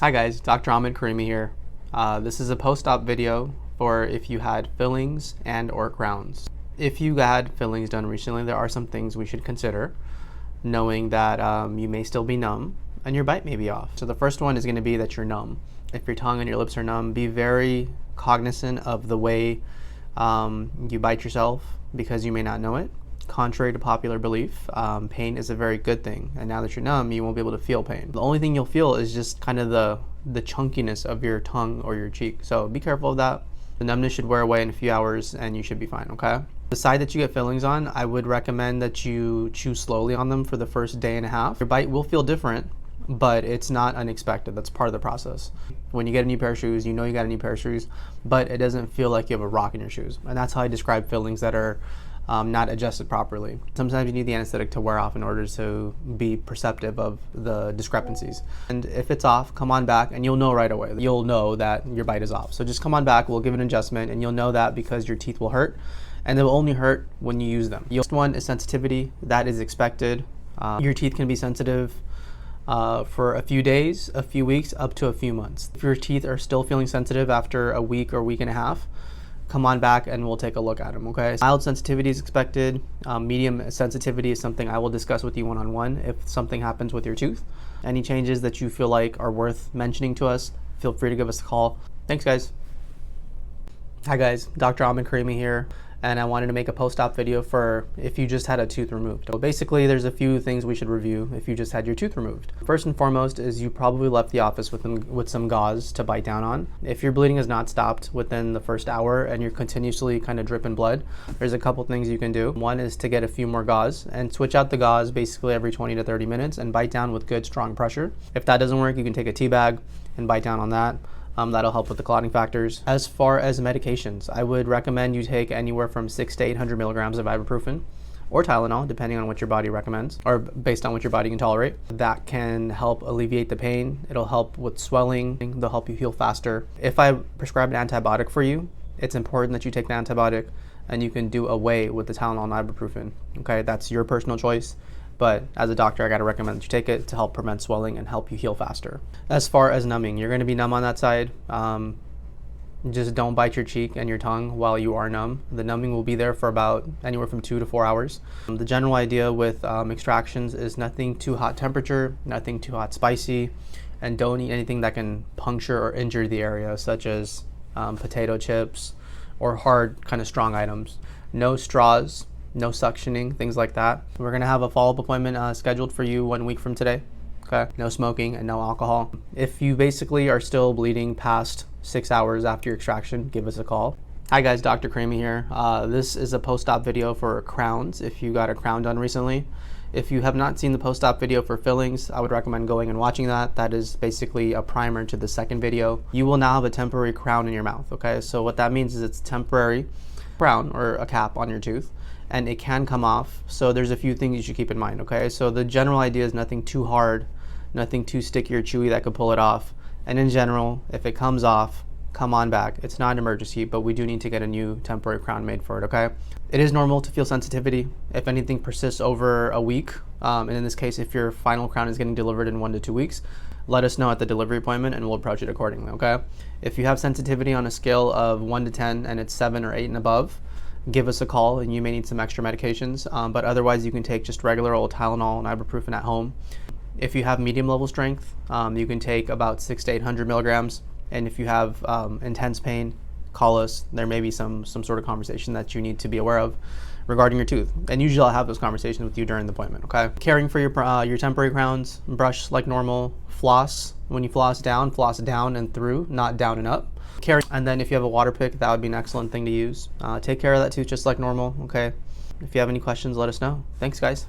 Hi guys, Dr. Ahmed Karimi here. This is a post-op video for if you had fillings and or crowns. If you had fillings done recently, there are some things we should consider, knowing that you may still be numb and your bite may be off. So the first one is going to be that you're numb. If your tongue and your lips are numb, be very cognizant of the way you bite yourself because you may not know it. Contrary to popular belief, pain is a very good thing, and now that you're numb, you won't be able to feel pain. The only thing you'll feel is just kind of the chunkiness of your tongue or your cheek, so be careful of that. The numbness should wear away in a few hours and you should be fine, okay? The side that you get fillings on, I would recommend that you chew slowly on them for the first day and a half. Your bite will feel different, but it's not unexpected. That's part of the process. When you get a new pair of shoes, you know you got a new pair of shoes, but it doesn't feel like you have a rock in your shoes, and that's how I describe fillings that are not adjusted properly. Sometimes you need the anesthetic to wear off in order to be perceptive of the discrepancies. And if it's off, come on back and you'll know right away. You'll know that your bite is off. So just come on back, we'll give an adjustment, and you'll know that because your teeth will hurt, and they will only hurt when you use them. The next one is sensitivity. That is expected. Your teeth can be sensitive for a few days, a few weeks, up to a few months. If your teeth are still feeling sensitive after a week or week and a half, come on back and we'll take a look at them, okay? Mild sensitivity is expected. Medium sensitivity is something I will discuss with you one-on-one if something happens with your tooth. Any changes that you feel like are worth mentioning to us, feel free to give us a call. Thanks, guys. Hi guys, Dr. Ahmed Karimi here, and I wanted to make a post-op video for if you just had a tooth removed. So basically, there's a few things we should review if you just had your tooth removed. First and foremost is you probably left the office with some gauze to bite down on. If your bleeding has not stopped within the first hour and you're continuously kind of dripping blood, there's a couple things you can do. One is to get a few more gauze and switch out the gauze basically every 20 to 30 minutes and bite down with good, strong pressure. If that doesn't work, you can take a tea bag and bite down on that. That'll help with the clotting factors. As far as medications, I would recommend you take anywhere from 600 to 800 milligrams of ibuprofen or Tylenol, depending on what your body recommends, or based on what your body can tolerate. That can help alleviate the pain. It'll help with swelling. They'll help you heal faster. If I prescribe an antibiotic for you, it's important that you take the antibiotic and you can do away with the Tylenol and ibuprofen. Okay, that's your personal choice. But as a doctor, I gotta recommend that you take it to help prevent swelling and help you heal faster. As far as numbing, you're gonna be numb on that side. Just don't bite your cheek and your tongue while you are numb. The numbing will be there for about anywhere from 2 to 4 hours. The general idea with extractions is nothing too hot temperature, nothing too hot spicy, and don't eat anything that can puncture or injure the area, such as potato chips or hard, kind of strong items. No straws, no suctioning, things like that. We're gonna have a follow-up appointment scheduled for you 1 week from today. Okay, no smoking and no alcohol. If you basically are still bleeding past 6 hours after your extraction, give us a call. Hi guys, Dr. Karimi here. This is a post-op video for crowns if you got a crown done recently. If you have not seen the post-op video for fillings, I would recommend going and watching that. That is basically a primer to the second video. You will now have a temporary crown in your mouth, okay? So what that means is it's temporary crown or a cap on your tooth, and it can come off. So there's a few things you should keep in mind, okay? So the general idea is nothing too hard, nothing too sticky or chewy that could pull it off. And in general, if it comes off, come on back. It's not an emergency, but we do need to get a new temporary crown made for it, okay? It is normal to feel sensitivity if anything persists over a week. And in this case, if your final crown is getting delivered in 1 to 2 weeks, let us know at the delivery appointment and we'll approach it accordingly, okay? If you have sensitivity on a scale of 1 to 10 and it's 7 or 8 and above, give us a call and you may need some extra medications, but otherwise you can take just regular old Tylenol and ibuprofen at home. If you have medium level strength, you can take about 600 to 800 milligrams, and if you have intense pain, call us. There may be some sort of conversation that you need to be aware of regarding your tooth, and usually I'll have those conversations with you during the appointment, okay? Caring for your temporary crowns, brush like normal, floss. When you floss down and through, not down and up. And then if you have a water pick, that would be an excellent thing to use. Take care of that tooth just like normal, okay? If you have any questions, let us know. Thanks, guys.